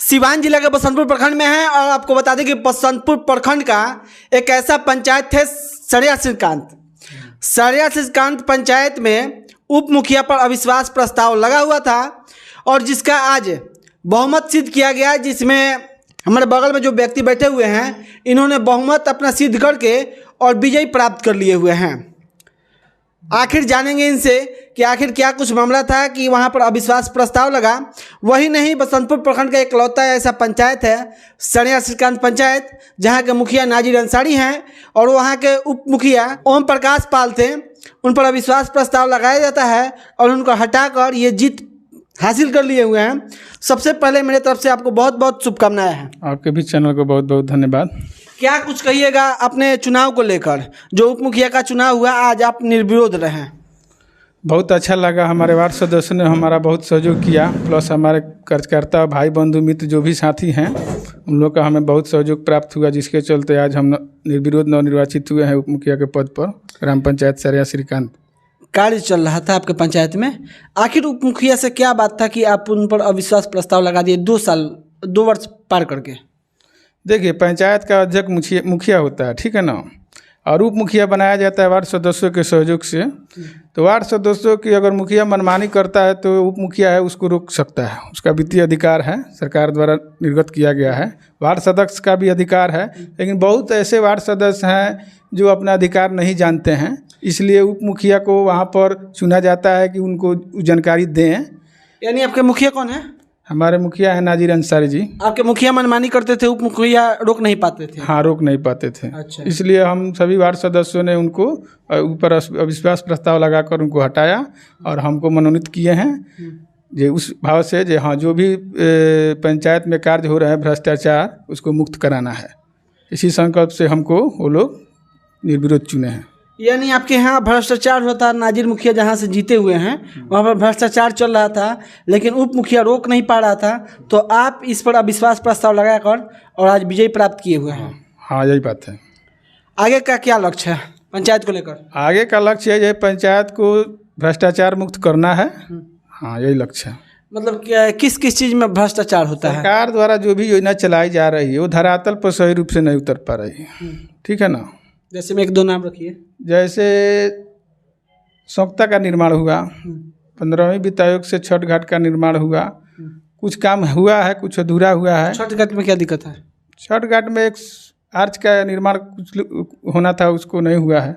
सिवान जिला के बसंतपुर प्रखंड में है और आपको बता दें कि बसंतपुर प्रखंड का एक ऐसा पंचायत है सरिया श्रीकांत पंचायत में उप मुखिया पर अविश्वास प्रस्ताव लगा हुआ था और जिसका आज बहुमत सिद्ध किया गया, जिसमें हमारे बगल में जो व्यक्ति बैठे हुए हैं इन्होंने बहुमत अपना सिद्ध करके और विजय प्राप्त कर लिए हुए हैं। आखिर जानेंगे इनसे कि आखिर क्या कुछ मामला था कि वहां पर अविश्वास प्रस्ताव लगा। वही नहीं, बसंतपुर प्रखंड का इकलौता ऐसा पंचायत है सरिया श्रीकांत पंचायत, जहां के मुखिया नाजिर अंसारी हैं और वहां के उप मुखिया ओम प्रकाश पाल थे। उन पर अविश्वास प्रस्ताव लगाया जाता है और उनको हटाकर ये जीत हासिल कर लिए हुए हैं। सबसे पहले मेरे तरफ से आपको बहुत बहुत शुभकामनाएं हैं। आपके भी चैनल को बहुत बहुत धन्यवाद। क्या कुछ कहिएगा अपने चुनाव को लेकर? जो उप मुखिया का चुनाव हुआ आज आप निर्विरोध रहे। बहुत अच्छा लगा, हमारे वार्ड सदस्य ने हमारा बहुत सहयोग किया, प्लस हमारे कार्यकर्ता भाई बंधु मित्र जो भी साथी हैं उन लोग का हमें बहुत सहयोग प्राप्त हुआ, जिसके चलते आज हम निर्विरोध नवनिर्वाचित हुए हैं उप मुखिया के पद पर ग्राम पंचायत सरिया श्रीकांत। कार्य चल रहा था आपके पंचायत में, आखिर उप मुखिया से क्या बात था कि आप उन पर अविश्वास प्रस्ताव लगा दिए 2 वर्ष पार करके? देखिए, पंचायत का अध्यक्ष मुखिया होता है, ठीक है ना, और उप मुखिया बनाया जाता है वार्ड सदस्यों के सहयोग से। तो वार्ड सदस्यों की अगर मुखिया मनमानी करता है तो उप मुखिया है उसको रोक सकता है, उसका वित्तीय अधिकार है, सरकार द्वारा निर्गत किया गया है। वार्ड सदस्य का भी अधिकार है, लेकिन बहुत ऐसे वार्ड सदस्य हैं जो अपना अधिकार नहीं जानते हैं, इसलिए उप मुखिया को वहाँ पर चुना जाता है कि उनको जानकारी दें। यानी आपके मुखिया कौन है? हमारे मुखिया है नाजिर अंसारी जी। आपके मुखिया मनमानी करते थे, उप मुखिया रोक नहीं पाते थे? हाँ, रोक नहीं पाते थे। अच्छा। इसलिए हम सभी वार्ड सदस्यों ने उनको ऊपर अविश्वास प्रस्ताव लगाकर उनको हटाया और हमको मनोनीत किए हैं जे उस भाव से जे हाँ जो भी पंचायत में कार्य हो रहे हैं भ्रष्टाचार उसको मुक्त कराना है। इसी संकल्प से हमको वो लोग निर्विरोध चुने हैं। यानी आपके यहाँ भ्रष्टाचार होता, नाजिर मुखिया जहाँ से जीते हुए हैं वहाँ पर भ्रष्टाचार चल रहा था, लेकिन उप मुखिया रोक नहीं पा रहा था, तो आप इस पर अविश्वास प्रस्ताव लगाकर और आज विजय प्राप्त किए हुए हैं। हाँ, यही बात है। आगे का क्या लक्ष्य है पंचायत को लेकर? आगे का लक्ष्य है पंचायत को भ्रष्टाचार मुक्त करना है। हाँ, यही लक्ष्य है। मतलब किस किस चीज़ में भ्रष्टाचार होता है? सरकार द्वारा जो भी योजना चलाई जा रही है वो धरातल पर सही रूप से नहीं उतर पा रही है, ठीक है ना। जैसे में 1-2 नाम रखिए। जैसे सोख्ता का निर्माण हुआ, 15वीं वित्त आयोग से छठ घाट का निर्माण हुआ, कुछ काम हुआ है, कुछ अधूरा हुआ है। छठ घाट में क्या दिक्कत है? छठ घाट में एक आर्च का निर्माण कुछ होना था, उसको नहीं हुआ है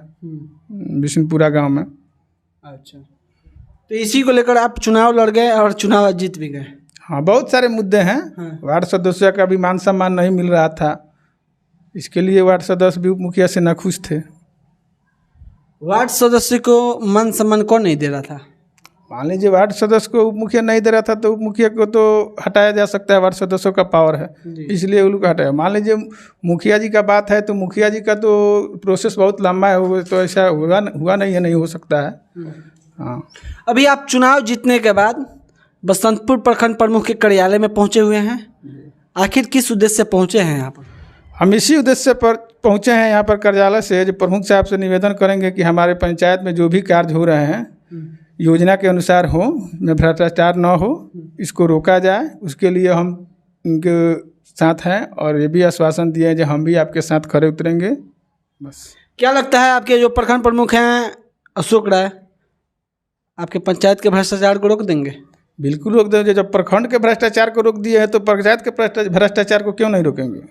बिशनपुरा गांव में। अच्छा, तो इसी को लेकर आप चुनाव लड़ गए और चुनाव जीत भी गए। हाँ, बहुत सारे मुद्दे हैं। वार्ड सदस्य का भी मान सम्मान नहीं मिल रहा था, इसके लिए वार्ड सदस्य भी उप मुखिया से नाखुश थे। वार्ड सदस्य को मान सम्मान कौन नहीं दे रहा था? मान लीजिए वार्ड सदस्य को उप मुखिया नहीं दे रहा था तो उप मुखिया को तो हटाया जा सकता है, वार्ड सदस्यों का पावर है, इसलिए उन लोग को हटाया। मान लीजिए मुखिया जी का बात है तो मुखिया जी का तो प्रोसेस बहुत लंबा है, वो तो ऐसा हुआ नहीं है, नहीं हो सकता है। हाँ, अभी आप चुनाव जीतने के बाद बसंतपुर प्रखंड प्रमुख के कार्यालय में पहुंचे हुए हैं, आखिर किस उद्देश्य से पहुंचे हैं यहाँ पर? हम इसी उद्देश्य पर पहुँचे हैं यहाँ पर कार्यालय से, जो प्रमुख साहब से निवेदन करेंगे कि हमारे पंचायत में जो भी कार्य हो रहे हैं योजना के अनुसार हो, में भ्रष्टाचार न हो, इसको रोका जाए। उसके लिए हम उनके साथ हैं और ये भी आश्वासन दिए हैं कि हम भी आपके साथ खड़े उतरेंगे। बस। क्या लगता है आपके जो प्रखंड प्रमुख हैं अशोक राय आपके पंचायत के भ्रष्टाचार को रोक देंगे? बिल्कुल रोक देंगे। जब प्रखंड के भ्रष्टाचार को रोक दिए हैं तो पंचायत के भ्रष्टाचार को क्यों नहीं रोकेंगे?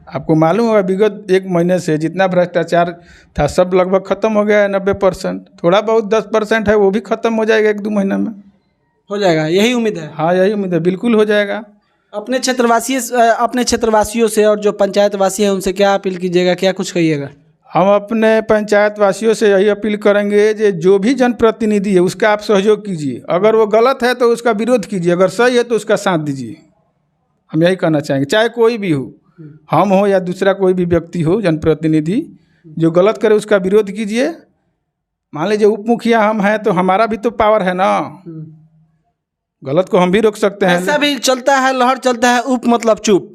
आपको मालूम होगा विगत 1 महीने से जितना भ्रष्टाचार था सब लगभग खत्म हो गया है, 90%। थोड़ा बहुत 10% है, वो भी खत्म हो जाएगा 1-2 महीना में। हो जाएगा, यही उम्मीद है? हाँ, यही उम्मीद है, बिल्कुल हो जाएगा। अपने क्षेत्रवासियों से और जो पंचायत वासी हैं उनसे क्या अपील कीजिएगा, क्या कुछ कहिएगा? हम अपने पंचायत वासियों से यही अपील करेंगे जो भी जनप्रतिनिधि है उसका आप सहयोग कीजिए, अगर वो गलत है तो उसका विरोध कीजिए, अगर सही है तो उसका साथ दीजिए। हम यही कहना चाहेंगे, चाहे कोई भी हो, हम हो या दूसरा कोई भी व्यक्ति हो, जनप्रतिनिधि जो गलत करे उसका विरोध कीजिए। मान लीजिए उप मुखिया हम हैं तो हमारा भी तो पावर है ना, गलत को हम भी रोक सकते हैं। ऐसा भी चलता है, लहर चलता है उप मतलब चुप,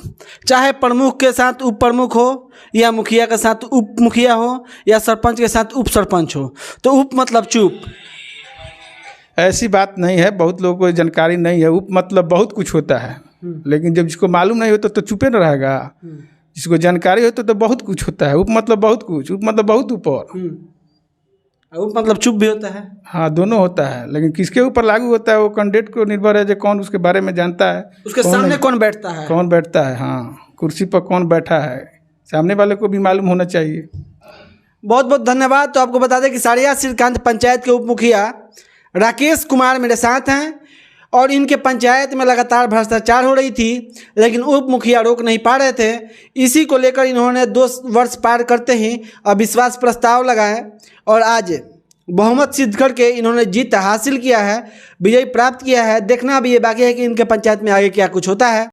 चाहे प्रमुख के साथ उप प्रमुख हो या मुखिया के साथ उप मुखिया हो या सरपंच के साथ उप सरपंच हो, तो उप मतलब चुप। ऐसी बात नहीं है, बहुत लोगों को जानकारी नहीं है। उप मतलब बहुत कुछ होता है। लेकिन जब जिसको मालूम नहीं होता तो चुपे न रहेगा। जिसको जानकारी होता तो बहुत कुछ होता है। उप मतलब बहुत कुछ, उप मतलब बहुत ऊपर, उप मतलब चुप भी होता है। हाँ दोनों होता है, लेकिन किसके ऊपर लागू होता है वो कैंडिडेट को निर्भर है, जो कौन उसके बारे में जानता है, उसके कौन सामने नहीं। कौन बैठता है। कौन बैठता है, हाँ कुर्सी पर कौन बैठा है, सामने वाले को भी मालूम होना चाहिए। बहुत बहुत धन्यवाद। तो आपको बता दें कि साड़िया श्रीकांत पंचायत के उप मुखिया राकेश कुमार मेरे साथ हैं और इनके पंचायत में लगातार भ्रष्टाचार हो रही थी, लेकिन उप मुखिया रोक नहीं पा रहे थे। इसी को लेकर इन्होंने 2 वर्ष पार करते ही अविश्वास प्रस्ताव लगाए और आज बहुमत सिद्ध करके इन्होंने जीत हासिल किया है, विजय प्राप्त किया है। देखना भी ये बाकी है कि इनके पंचायत में आगे क्या कुछ होता है।